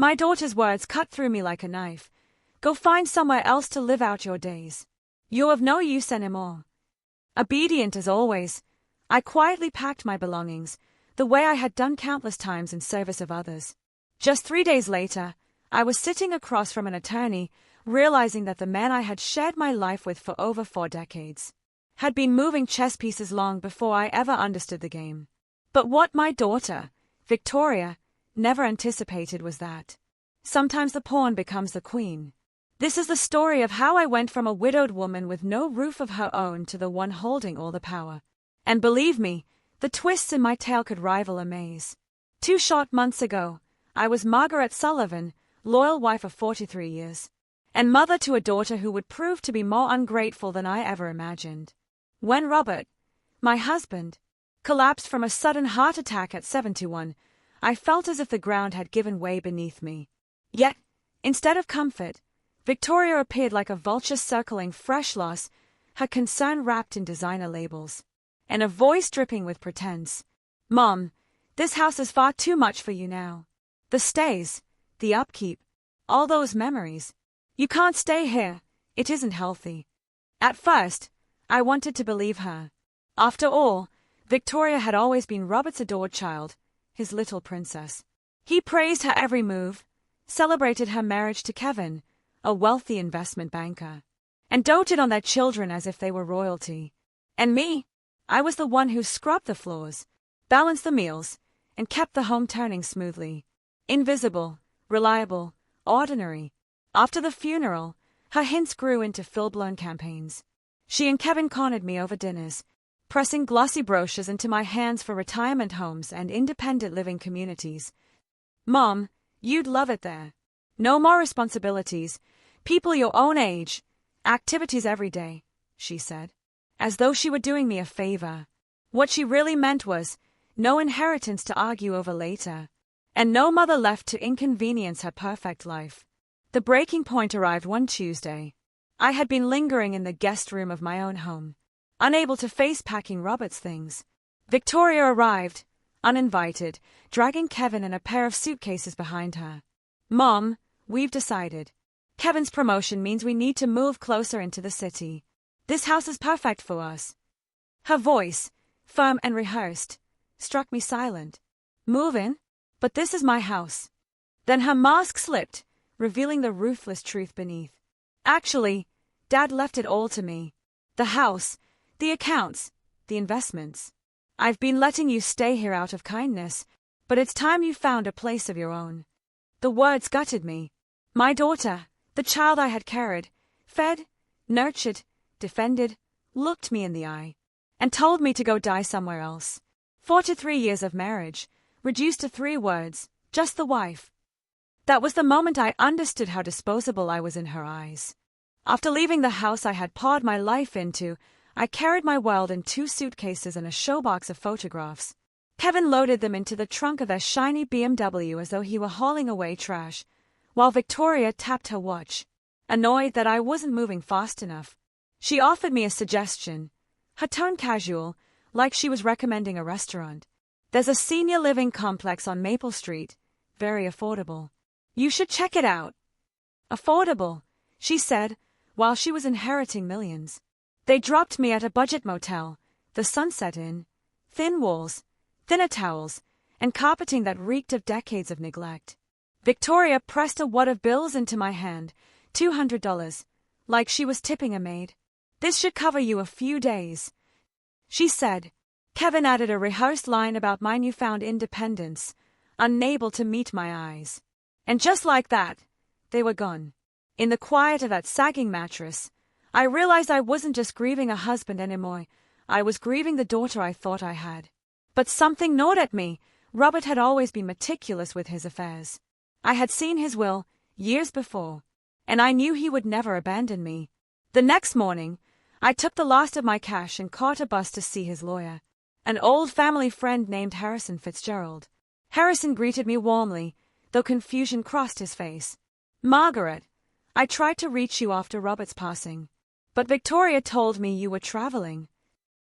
My daughter's words cut through me like a knife. Go find somewhere else to live out your days. You're of no use anymore. Obedient as always, I quietly packed my belongings, the way I had done countless times in service of others. Just 3 days later, I was sitting across from an attorney, realizing that the man I had shared my life with for over 4 decades had been moving chess pieces long before I ever understood the game. But what my daughter, Victoria, never anticipated was that sometimes the pawn becomes the queen. This is the story of how I went from a widowed woman with no roof of her own to the one holding all the power. And believe me, the twists in my tale could rival a maze. 2 short months ago, I was Margaret Sullivan, loyal wife of 43 years, and mother to a daughter who would prove to be more ungrateful than I ever imagined. When Robert, my husband, collapsed from a sudden heart attack at 71, I felt as if the ground had given way beneath me. Yet, instead of comfort, Victoria appeared like a vulture circling fresh loss, her concern wrapped in designer labels, and a voice dripping with pretense. Mom, this house is far too much for you now. The stays, the upkeep, all those memories. You can't stay here, it isn't healthy. At first, I wanted to believe her. After all, Victoria had always been Robert's adored child, his little princess. He praised her every move, celebrated her marriage to Kevin, a wealthy investment banker, and doted on their children as if they were royalty. And me, I was the one who scrubbed the floors, balanced the meals, and kept the home turning smoothly. Invisible, reliable, ordinary. After the funeral, her hints grew into full-blown campaigns. She and Kevin cornered me over dinners, pressing glossy brochures into my hands for retirement homes and independent living communities. Mom, you'd love it there. No more responsibilities, people your own age, activities every day, she said, as though she were doing me a favor. What she really meant was, no inheritance to argue over later, and no mother left to inconvenience her perfect life. The breaking point arrived one Tuesday. I had been lingering in the guest room of my own home, unable to face packing Robert's things. Victoria arrived, uninvited, dragging Kevin and a pair of suitcases behind her. Mom, we've decided. Kevin's promotion means we need to move closer into the city. This house is perfect for us. Her voice, firm and rehearsed, struck me silent. Move in? But this is my house. Then her mask slipped, revealing the ruthless truth beneath. Actually, Dad left it all to me. The house, the accounts, the investments. I've been letting you stay here out of kindness, but it's time you found a place of your own. The words gutted me. My daughter, the child I had carried, fed, nurtured, defended, looked me in the eye, and told me to go die somewhere else. 43 years of marriage, reduced to 3 words, just the wife. That was the moment I understood how disposable I was in her eyes. After leaving the house I had poured my life into, I carried my world in 2 suitcases and a showbox of photographs. Kevin loaded them into the trunk of their shiny BMW as though he were hauling away trash, while Victoria tapped her watch, annoyed that I wasn't moving fast enough. She offered me a suggestion, her tone casual, like she was recommending a restaurant. There's a senior living complex on Maple Street, very affordable. You should check it out. Affordable, she said, while she was inheriting millions. They dropped me at a budget motel, the Sunset Inn, thin walls, thinner towels, and carpeting that reeked of decades of neglect. Victoria pressed a wad of bills into my hand, $200, like she was tipping a maid. This should cover you a few days, she said. Kevin added a rehearsed line about my newfound independence, unable to meet my eyes. And just like that, they were gone. In the quiet of that sagging mattress, I realized I wasn't just grieving a husband anymore, I was grieving the daughter I thought I had. But something gnawed at me. Robert had always been meticulous with his affairs. I had seen his will, years before, and I knew he would never abandon me. The next morning, I took the last of my cash and caught a bus to see his lawyer, an old family friend named Harrison Fitzgerald. Harrison greeted me warmly, though confusion crossed his face. Margaret, I tried to reach you after Robert's passing, but Victoria told me you were traveling.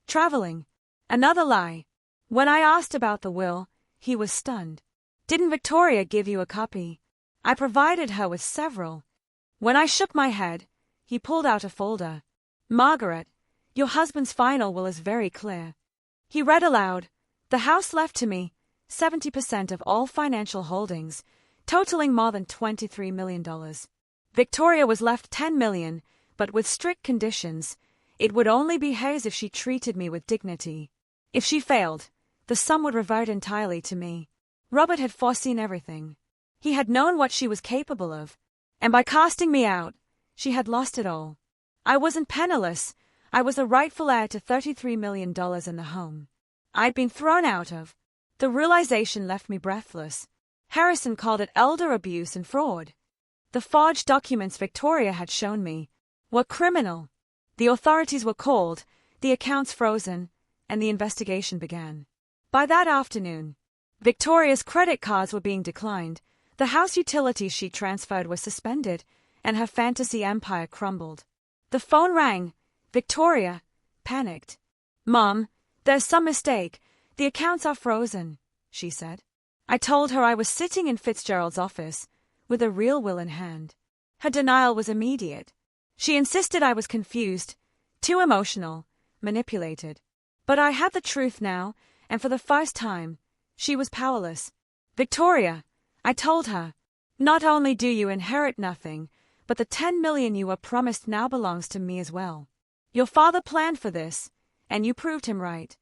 Traveling? Another lie. When I asked about the will, he was stunned. Didn't Victoria give you a copy? I provided her with several. When I shook my head, he pulled out a folder. "Margaret, your husband's final will is very clear." He read aloud, "The house left to me, 70% of all financial holdings, totaling more than $23 million. Victoria was left $10 million, but with strict conditions. It would only be hers if she treated me with dignity. If she failed, the sum would revert entirely to me." Robert had foreseen everything. He had known what she was capable of, and by casting me out, she had lost it all. I wasn't penniless. I was the rightful heir to $33 million in the home I'd been thrown out of. The realization left me breathless. Harrison called it elder abuse and fraud. The forged documents Victoria had shown me were criminal. The authorities were called, the accounts frozen, and the investigation began. By that afternoon, Victoria's credit cards were being declined, the house utilities she transferred were suspended, and her fantasy empire crumbled. The phone rang. Victoria, panicked. "Mom, there's some mistake. The accounts are frozen," she said. I told her I was sitting in Fitzgerald's office, with a real will in hand. Her denial was immediate. She insisted I was confused, too emotional, manipulated. But I had the truth now, and for the first time, she was powerless. "Victoria," I told her, "not only do you inherit nothing, but the $10 million you were promised now belongs to me as well. Your father planned for this, and you proved him right."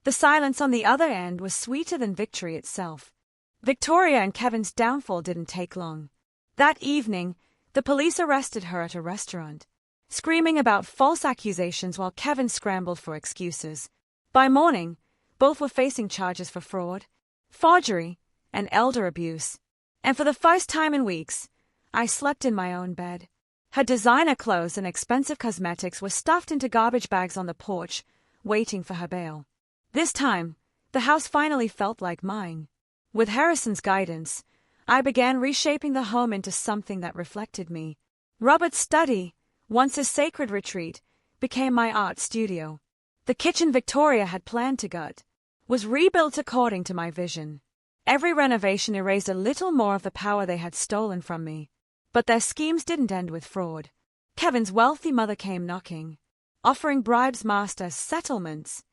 The silence on the other end was sweeter than victory itself. Victoria and Kevin's downfall didn't take long. That evening, the police arrested her at a restaurant, screaming about false accusations while Kevin scrambled for excuses. By morning, both were facing charges for fraud, forgery, and elder abuse. And for the first time in weeks, I slept in my own bed. Her designer clothes and expensive cosmetics were stuffed into garbage bags on the porch, waiting for her bail. This time, the house finally felt like mine. With Harrison's guidance, I began reshaping the home into something that reflected me. Robert's study, once his sacred retreat, became my art studio. The kitchen Victoria had planned to gut was rebuilt according to my vision. Every renovation erased a little more of the power they had stolen from me. But their schemes didn't end with fraud. Kevin's wealthy mother came knocking, offering bribes masked as settlements.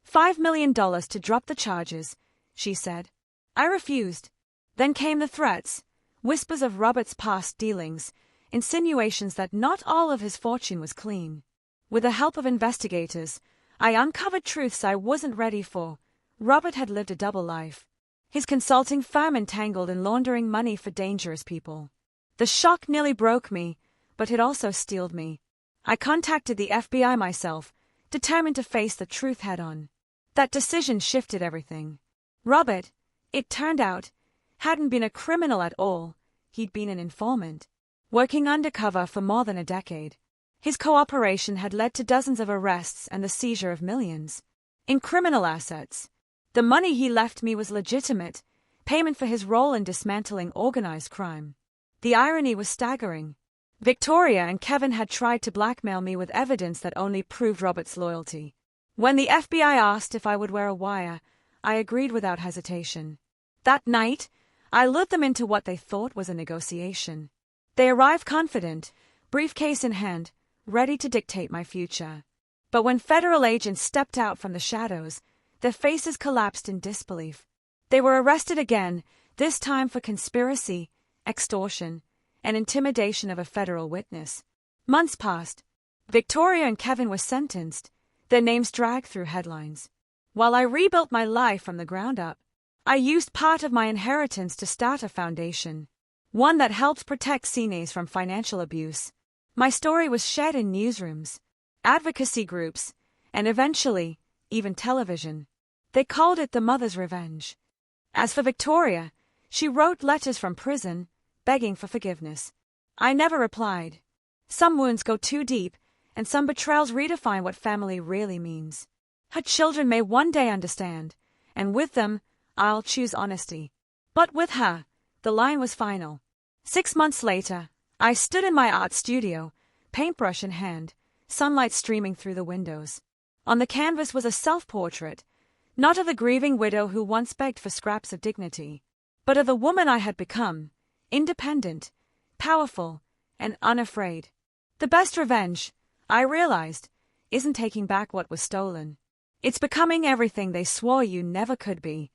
$5 million to drop the charges, she said. I refused. Then came the threats, whispers of Robert's past dealings, insinuations that not all of his fortune was clean. With the help of investigators, I uncovered truths I wasn't ready for. Robert had lived a double life. His consulting firm entangled in laundering money for dangerous people. The shock nearly broke me, but it also steeled me. I contacted the FBI myself, determined to face the truth head-on. That decision shifted everything. Robert, it turned out, hadn't been a criminal at all. He'd been an informant, working undercover for more than a decade. His cooperation had led to dozens of arrests and the seizure of millions in criminal assets. The money he left me was legitimate, payment for his role in dismantling organized crime. The irony was staggering. Victoria and Kevin had tried to blackmail me with evidence that only proved Robert's loyalty. When the FBI asked if I would wear a wire, I agreed without hesitation. That night, I lured them into what they thought was a negotiation. They arrived confident, briefcase in hand, ready to dictate my future. But when federal agents stepped out from the shadows, their faces collapsed in disbelief. They were arrested again, this time for conspiracy, extortion, and intimidation of a federal witness. Months passed. Victoria and Kevin were sentenced, their names dragged through headlines. While I rebuilt my life from the ground up, I used part of my inheritance to start a foundation, one that helps protect seniors from financial abuse. My story was shared in newsrooms, advocacy groups, and eventually, even television. They called it the mother's revenge. As for Victoria, she wrote letters from prison, begging for forgiveness. I never replied. Some wounds go too deep, and some betrayals redefine what family really means. Her children may one day understand, and with them, I'll choose honesty. But with her, the line was final. 6 months later, I stood in my art studio, paintbrush in hand, sunlight streaming through the windows. On the canvas was a self-portrait, not of the grieving widow who once begged for scraps of dignity, but of the woman I had become, independent, powerful, and unafraid. The best revenge, I realized, isn't taking back what was stolen. It's becoming everything they swore you never could be.